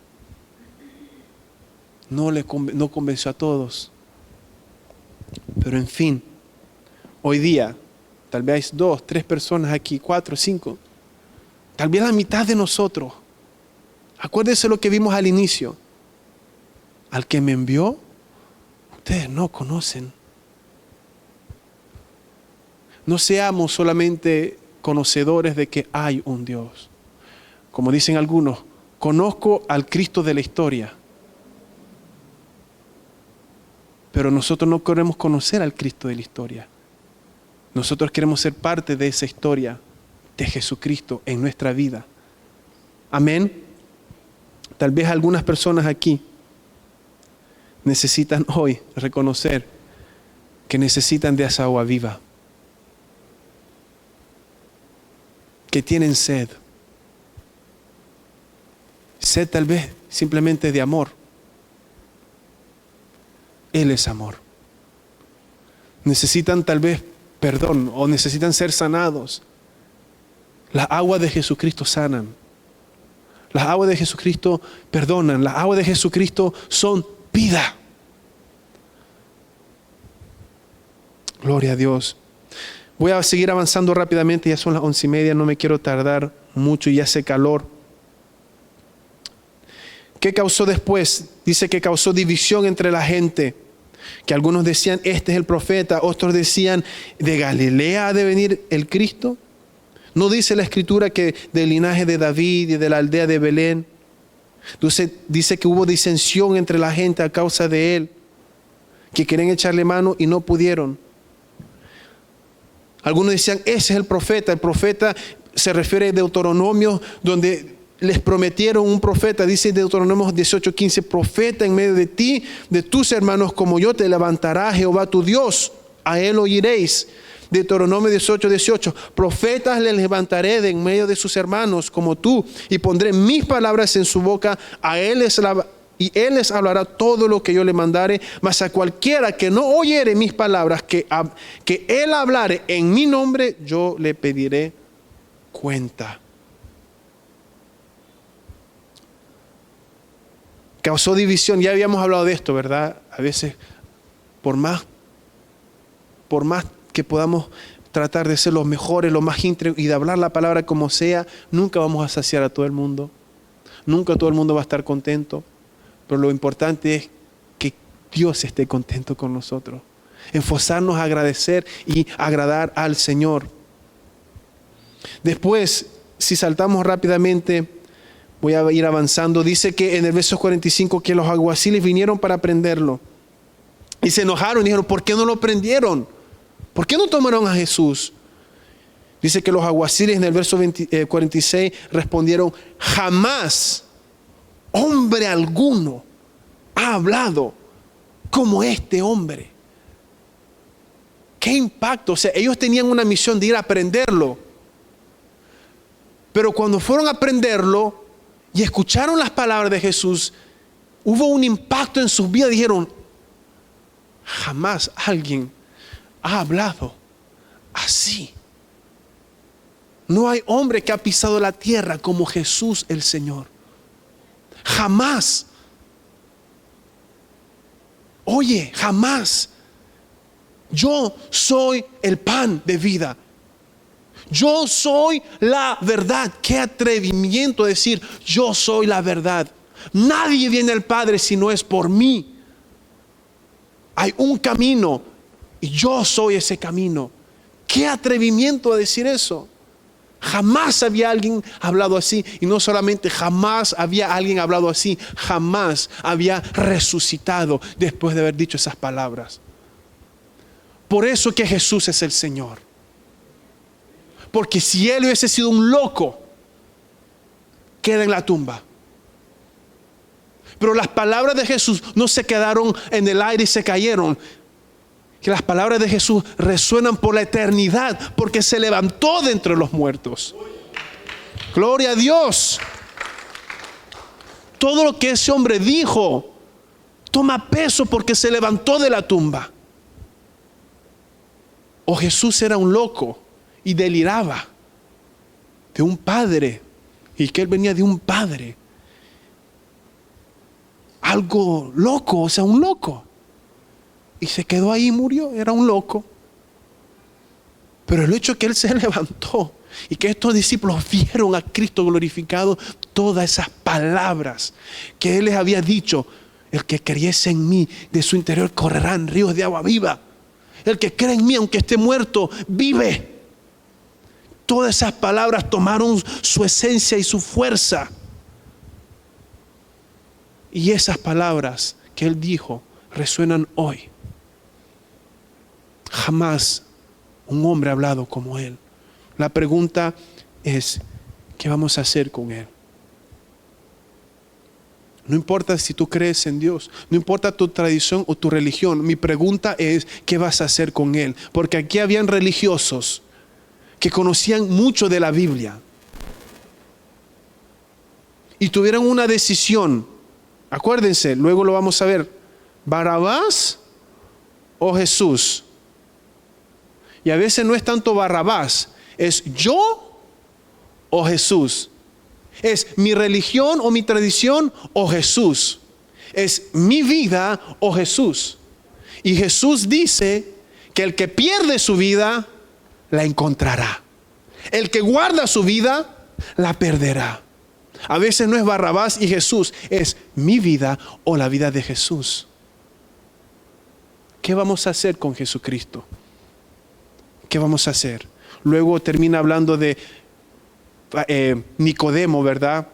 no convenció a todos. Pero en fin, hoy día, tal vez hay 2, 3 personas aquí, 4, 5. Tal vez la mitad de nosotros. Acuérdense lo que vimos al inicio. Al que me envió, ustedes no conocen. No seamos solamente conocedores de que hay un Dios. Como dicen algunos, conozco al Cristo de la historia. Pero nosotros no queremos conocer al Cristo de la historia. Nosotros queremos ser parte de esa historia de Jesucristo en nuestra vida. Amén. Tal vez algunas personas aquí necesitan hoy reconocer que necesitan de esa agua viva. Que tienen sed. Sed tal vez simplemente de amor. Él es amor. Necesitan tal vez perdón o necesitan ser sanados. Las aguas de Jesucristo sanan. Las aguas de Jesucristo perdonan. Las aguas de Jesucristo son vida. Gloria a Dios. Voy a seguir avanzando rápidamente, ya son las 11:30, no me quiero tardar mucho y hace calor. ¿Qué causó después? Dice que causó división entre la gente. Que algunos decían, este es el profeta, otros decían, ¿de Galilea ha de venir el Cristo? ¿No dice la Escritura que del linaje de David y de la aldea de Belén? Dice que hubo disensión entre la gente a causa de él, que querían echarle mano y no pudieron. Algunos decían, ese es el profeta. El profeta se refiere a Deuteronomio, donde les prometieron un profeta. Dice Deuteronomio 18:15, profeta en medio de ti, de tus hermanos, como yo te levantará Jehová tu Dios. A él oiréis. Deuteronomio 18:18, profetas les levantaré de en medio de sus hermanos como tú, y pondré mis palabras en su boca. Y él les hablará todo lo que yo le mandare, mas a cualquiera que no oyere mis palabras, que él hablare en mi nombre, yo le pediré cuenta. Causó división, ya habíamos hablado de esto, ¿verdad? A veces, por más que podamos tratar de ser los mejores, los más íntegros y de hablar la palabra como sea, nunca vamos a saciar a todo el mundo. Nunca todo el mundo va a estar contento. Pero lo importante es que Dios esté contento con nosotros. Esforzarnos a agradecer y agradar al Señor. Después, si saltamos rápidamente, voy a ir avanzando. Dice que en el verso 45 que los alguaciles vinieron para prenderlo. Y se enojaron y dijeron, ¿por qué no lo prendieron? ¿Por qué no tomaron a Jesús? Dice que los alguaciles en el verso 46 respondieron, jamás hombre alguno ha hablado como este hombre. ¿Qué impacto? O sea, ellos tenían una misión de ir a prenderlo. Pero cuando fueron a prenderlo y escucharon las palabras de Jesús, hubo un impacto en sus vidas. Dijeron, jamás alguien ha hablado así. No hay hombre que ha pisado la tierra como Jesús el Señor. Jamás. Oye, jamás. Yo soy el pan de vida. Yo soy la verdad. Qué atrevimiento decir, yo soy la verdad. Nadie viene al Padre si no es por mí. Hay un camino y yo soy ese camino. Qué atrevimiento decir eso. Jamás había alguien hablado así. Y no solamente jamás había alguien hablado así, jamás había resucitado después de haber dicho esas palabras. Por eso que Jesús es el Señor. Porque si Él hubiese sido un loco, queda en la tumba. Pero las palabras de Jesús no se quedaron en el aire y se cayeron. Que las palabras de Jesús resuenan por la eternidad, porque se levantó de entre los muertos. Gloria a Dios. Todo lo que ese hombre dijo toma peso porque se levantó de la tumba. O Jesús era un loco y deliraba de un padre, y que él venía de un padre. Algo loco, o sea, un loco. Y se quedó ahí y murió, era un loco. Pero el hecho que él se levantó y que estos discípulos vieron a Cristo glorificado, todas esas palabras que él les había dicho, el que creyese en mí, de su interior correrán ríos de agua viva. El que cree en mí, aunque esté muerto, vive. Todas esas palabras tomaron su esencia y su fuerza. Y esas palabras que él dijo resuenan hoy. Jamás un hombre ha hablado como él. La pregunta es, ¿qué vamos a hacer con él? No importa si tú crees en Dios, no importa tu tradición o tu religión. Mi pregunta es, ¿qué vas a hacer con él? Porque aquí habían religiosos que conocían mucho de la Biblia y tuvieron una decisión. Acuérdense, luego lo vamos a ver. ¿Barrabás o Jesús? Y a veces no es tanto Barrabás, es yo o Jesús. Es mi religión o mi tradición o Jesús. Es mi vida o Jesús. Y Jesús dice que el que pierde su vida la encontrará. El que guarda su vida la perderá. A veces no es Barrabás y Jesús, es mi vida o la vida de Jesús. ¿Qué vamos a hacer con Jesucristo? ¿Qué vamos a hacer? Luego termina hablando de Nicodemo, ¿verdad?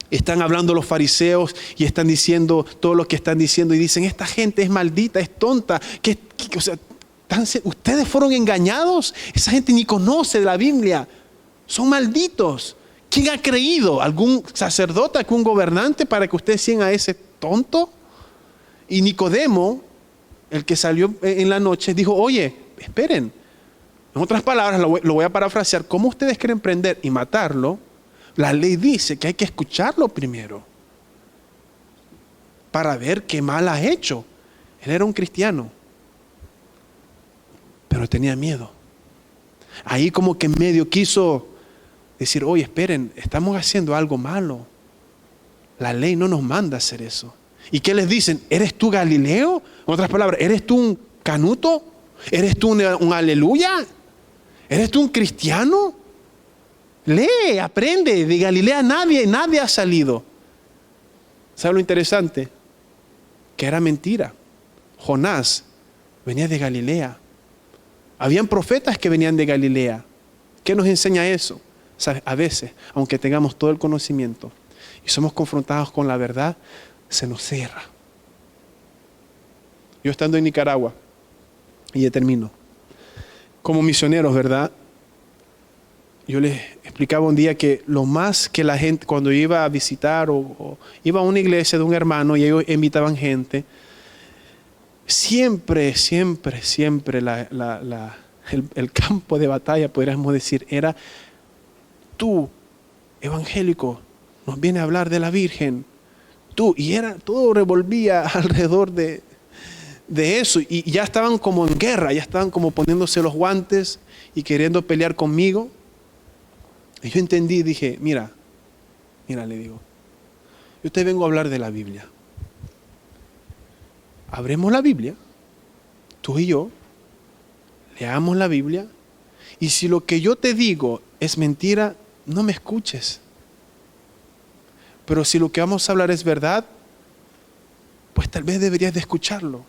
Están hablando los fariseos y están diciendo todo lo que están diciendo y dicen, esta gente es maldita, es tonta. O sea, ustedes fueron engañados. Esa gente ni conoce de la Biblia. Son malditos. ¿Quién ha creído? ¿Algún sacerdote, algún gobernante para que ustedes sigan a ese tonto? Y Nicodemo, el que salió en la noche, dijo, oye, esperen. En otras palabras, lo voy a parafrasear. ¿Cómo ustedes quieren prender y matarlo? La ley dice que hay que escucharlo primero para ver qué mal ha hecho. Él era un cristiano, pero tenía miedo. Ahí como que medio quiso decir, oye, esperen, estamos haciendo algo malo. La ley no nos manda hacer eso. ¿Y qué les dicen? ¿Eres tú Galileo? En otras palabras, ¿eres tú un canuto? ¿Eres tú un aleluya? ¿Eres tú un cristiano? Lee, aprende. De Galilea nadie ha salido. ¿Sabe lo interesante? Que era mentira. Jonás venía de Galilea. Habían profetas que venían de Galilea. ¿Qué nos enseña eso? ¿Sabes? A veces, aunque tengamos todo el conocimiento y somos confrontados con la verdad, se nos cierra. Yo estando en Nicaragua, y ya termino, como misioneros, ¿verdad? Yo les explicaba un día que lo más que la gente, cuando iba a visitar o iba a una iglesia de un hermano y ellos invitaban gente, siempre el campo de batalla, podríamos decir, era: tú, evangélico, nos viene a hablar de la Virgen. Tú, y todo revolvía alrededor de eso, y ya estaban como en guerra, ya estaban como poniéndose los guantes y queriendo pelear conmigo. Y yo entendí y dije: mira, le digo, yo te vengo a hablar de la Biblia. Abremos la Biblia, tú y yo, leamos la Biblia, y si lo que yo te digo es mentira, no me escuches. Pero si lo que vamos a hablar es verdad, pues tal vez deberías de escucharlo.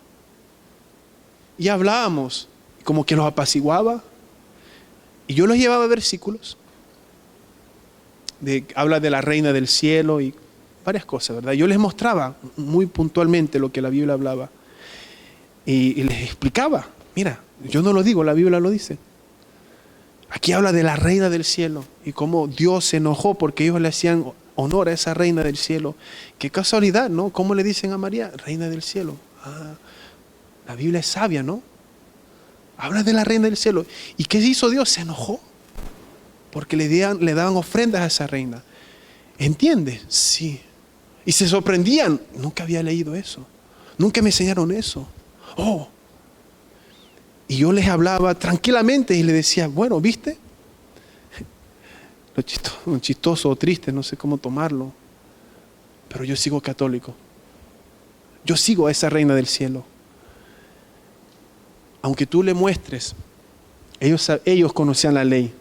Y hablábamos, como que los apaciguaba, y yo los llevaba a versículos. Habla de la reina del cielo y varias cosas, ¿verdad? Yo les mostraba muy puntualmente lo que la Biblia hablaba. Y les explicaba: mira, yo no lo digo, la Biblia lo dice. Aquí habla de la reina del cielo y cómo Dios se enojó porque ellos le hacían honor a esa reina del cielo. Qué casualidad, ¿no? ¿Cómo le dicen a María? Reina del cielo. La Biblia es sabia, ¿no? Habla de la reina del cielo. ¿Y qué hizo Dios? Se enojó porque le daban ofrendas a esa reina. ¿Entiendes? Sí. Y se sorprendían. Nunca había leído eso. Nunca me enseñaron eso. Oh. Y yo les hablaba tranquilamente y les decía: bueno, ¿viste? Lo chistoso o triste, no sé cómo tomarlo, pero yo sigo católico. Yo sigo a esa reina del cielo. Aunque tú le muestres, ellos conocían la ley.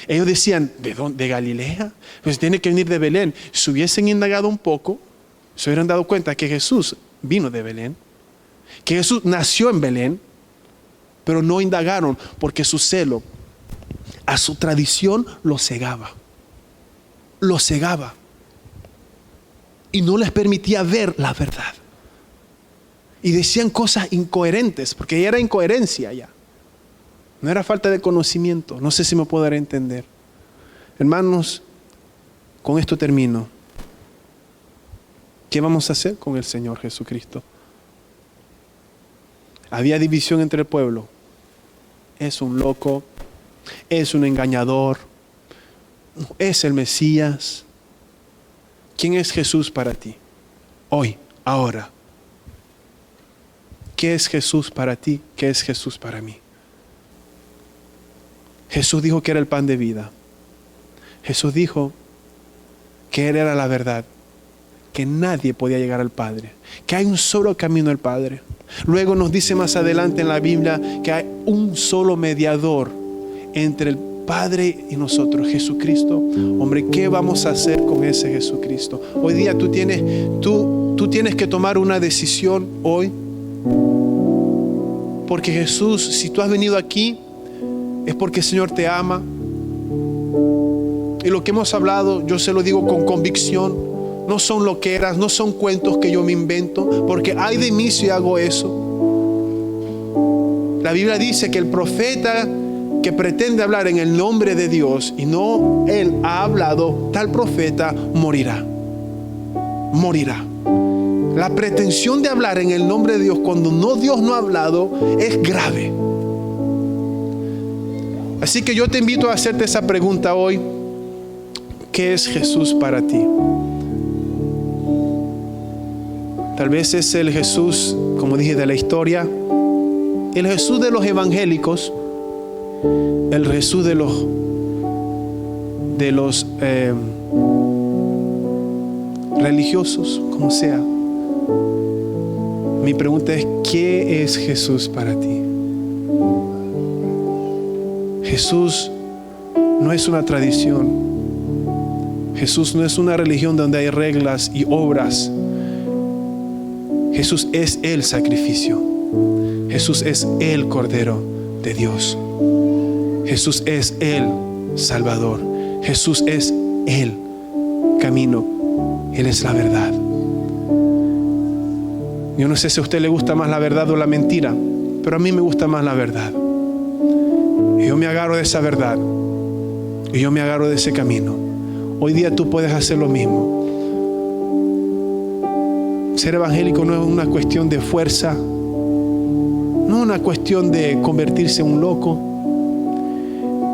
Ellos decían: ¿de dónde? ¿De Galilea? Pues tiene que venir de Belén. Si hubiesen indagado un poco, se hubieran dado cuenta que Jesús vino de Belén, que Jesús nació en Belén, pero no indagaron porque su celo a su tradición lo cegaba. Lo cegaba. Y no les permitía ver la verdad. Y decían cosas incoherentes, porque ya era incoherencia ya. No era falta de conocimiento. No sé si me puedo dar a entender. Hermanos, con esto termino. ¿Qué vamos a hacer con el Señor Jesucristo? Había división entre el pueblo. Es un loco, es un engañador, es el Mesías. ¿Quién es Jesús para ti? Hoy, ahora. ¿Qué es Jesús para ti? ¿Qué es Jesús para mí? Jesús dijo que era el pan de vida. Jesús dijo que Él era la verdad, que nadie podía llegar al Padre, que hay un solo camino al Padre. Luego nos dice más adelante en la Biblia que hay un solo mediador entre el Padre y nosotros, Jesucristo. Hombre, ¿qué vamos a hacer con ese Jesucristo? Hoy día tú tienes que tomar una decisión hoy. Porque Jesús, si tú has venido aquí, es porque el Señor te ama. Y lo que hemos hablado, yo se lo digo con convicción. No son loqueras, no son cuentos que yo me invento, porque ay de mí si hago eso. La Biblia dice que el profeta que pretende hablar en el nombre de Dios y no él ha hablado, tal profeta morirá. Morirá. La pretensión de hablar en el nombre de Dios cuando Dios no ha hablado es grave. Así que yo te invito a hacerte esa pregunta hoy. ¿Qué es Jesús para ti? Tal vez es el Jesús, como dije, de la historia, el Jesús de los evangélicos, el Jesús de los religiosos, como sea. Mi pregunta es: ¿qué es Jesús para ti? Jesús no es una tradición. Jesús no es una religión donde hay reglas y obras. Jesús es el sacrificio. Jesús es el Cordero de Dios. Jesús es el Salvador. Jesús es el camino. Él es la verdad. Yo no sé si a usted le gusta más la verdad o la mentira, pero a mí me gusta más la verdad. Y yo me agarro de esa verdad. Y yo me agarro de ese camino. Hoy día tú puedes hacer lo mismo. Ser evangélico no es una cuestión de fuerza, no es una cuestión de convertirse en un loco.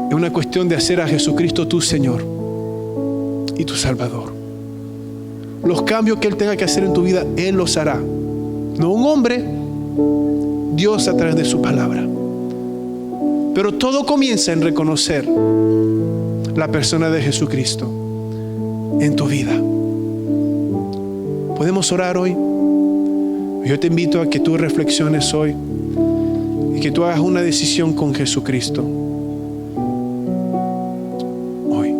Es una cuestión de hacer a Jesucristo tu Señor y tu Salvador. Los cambios que Él tenga que hacer en tu vida, Él los hará. No un hombre, Dios a través de su palabra. Pero todo comienza en reconocer la persona de Jesucristo en tu vida. ¿Podemos orar hoy? Yo te invito a que tú reflexiones hoy y que tú hagas una decisión con Jesucristo. Hoy.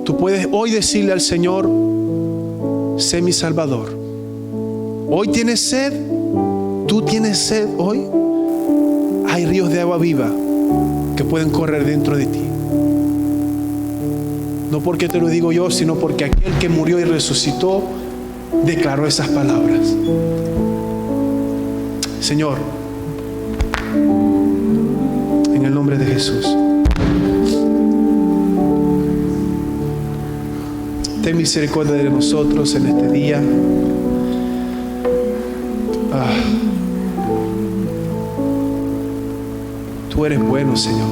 Tú puedes hoy decirle al Señor: sé mi Salvador. Hoy tienes sed. Tú tienes sed hoy. Hay ríos de agua viva que pueden correr dentro de ti. No porque te lo digo yo, sino porque aquel que murió y resucitó declaró esas palabras. Señor, en el nombre de Jesús, ten misericordia de nosotros en este día. Tú eres bueno, Señor.